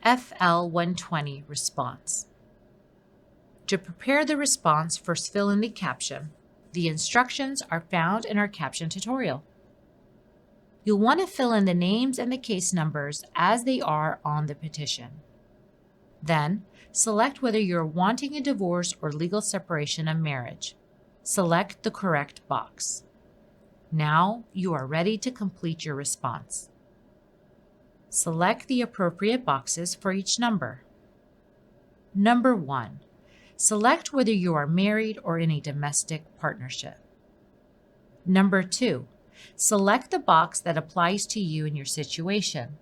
FL-120 response. To prepare the response, first fill in the caption. The instructions are found in our caption tutorial. You'll want to fill in the names and the case numbers as they are on the petition. Then, select whether you're wanting a divorce or legal separation of marriage. Select the correct box. Now you are ready to complete your response. Select the appropriate boxes for each number. Number 1. Select whether you are married or in a domestic partnership. Number 2. Select the box that applies to you in your situation.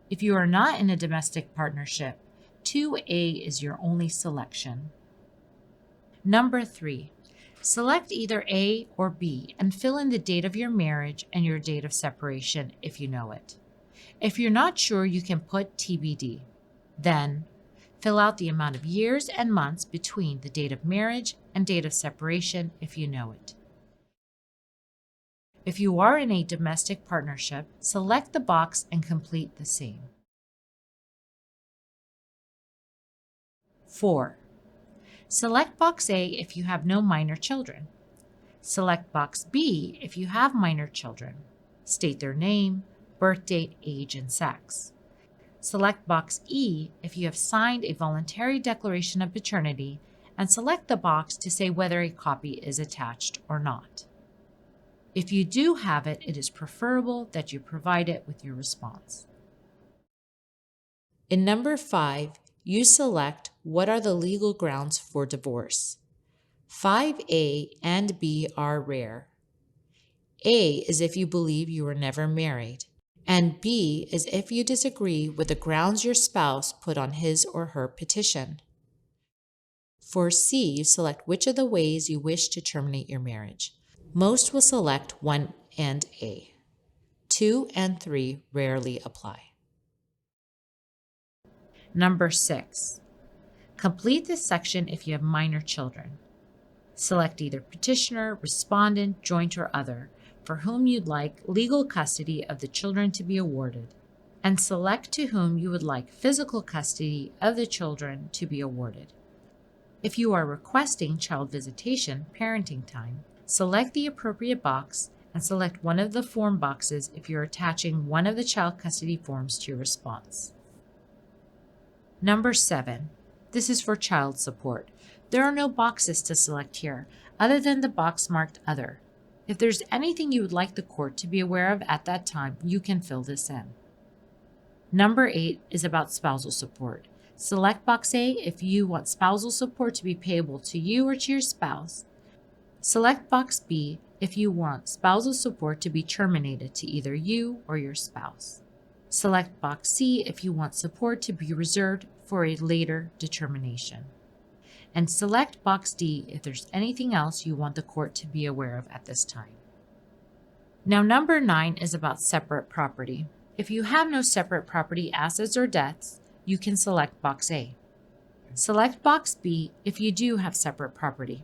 If you are not in a domestic partnership, 2A is your only selection. Number 3. Select either A or B and fill in the date of your marriage and your date of separation if you know it. If you're not sure, you can put TBD. Then, fill out the amount of years and months between the date of marriage and date of separation if you know it. If you are in a domestic partnership, select the box and complete the same. 4. Select box A if you have no minor children. Select box B if you have minor children. State their name, birth date, age, and sex. Select box E if you have signed a voluntary declaration of paternity, and select the box to say whether a copy is attached or not. If you do have it, it is preferable that you provide it with your response. In number 5, you select what are the legal grounds for divorce. 5A and B are rare. A is if you believe you were never married, and B is if you disagree with the grounds your spouse put on his or her petition. For C, you select which of the ways you wish to terminate your marriage. Most will select 1 and A. 2 and 3 rarely apply. Number 6. Complete this section if you have minor children. Select either petitioner, respondent, joint, or other for whom you'd like legal custody of the children to be awarded, and select to whom you would like physical custody of the children to be awarded. If you are requesting child visitation, parenting time, select the appropriate box and select one of the form boxes if you're attaching one of the child custody forms to your response. Number 7. This is for child support. There are no boxes to select here, other than the box marked Other. If there's anything you would like the court to be aware of at that time, you can fill this in. Number 8 is about spousal support. Select box A if you want spousal support to be payable to you or to your spouse. Select box B if you want spousal support to be terminated to either you or your spouse. Select box C if you want support to be reserved for a later determination. And select box D if there's anything else you want the court to be aware of at this time. Now, number 9 is about separate property. If you have no separate property assets or debts, you can select box A. Select box B if you do have separate property.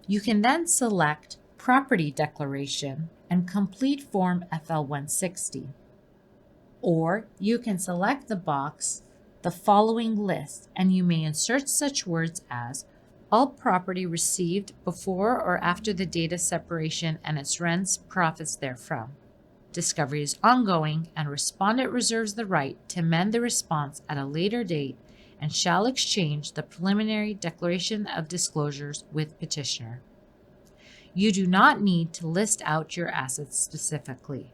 You can then select Property Declaration and complete Form FL-160. Or you can select the box The Following List, and you may insert such words as all property received before or after the date of separation and its rents, profits therefrom. Discovery is ongoing, and respondent reserves the right to amend the response at a later date and shall exchange the preliminary declaration of disclosures with petitioner. You do not need to list out your assets specifically.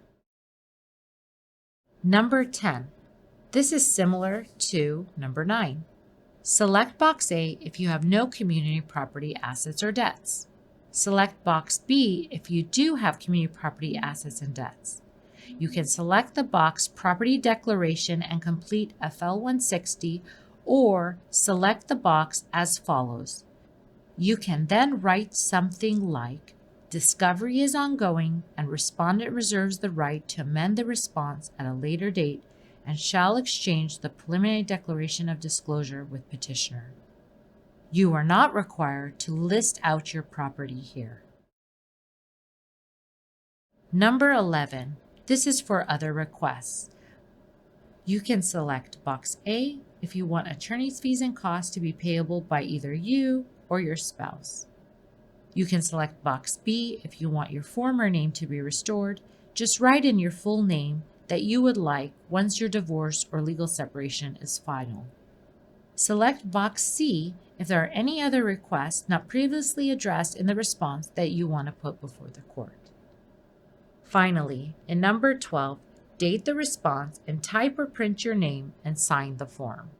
Number 10. This is similar to number 9. Select box A if you have no community property assets or debts. Select box B if you do have community property assets and debts. You can select the box Property Declaration and complete FL-160, or select the box as follows. You can then write something like, Discovery is ongoing, and respondent reserves the right to amend the response at a later date and shall exchange the preliminary declaration of disclosure with petitioner. You are not required to list out your property here. Number 11. This is for other requests. You can select box A if you want attorney's fees and costs to be payable by either you or your spouse. You can select box B if you want your former name to be restored. Just write in your full name that you would like once your divorce or legal separation is final. Select box C if there are any other requests not previously addressed in the response that you want to put before the court. Finally, in number 12, date the response and type or print your name and sign the form.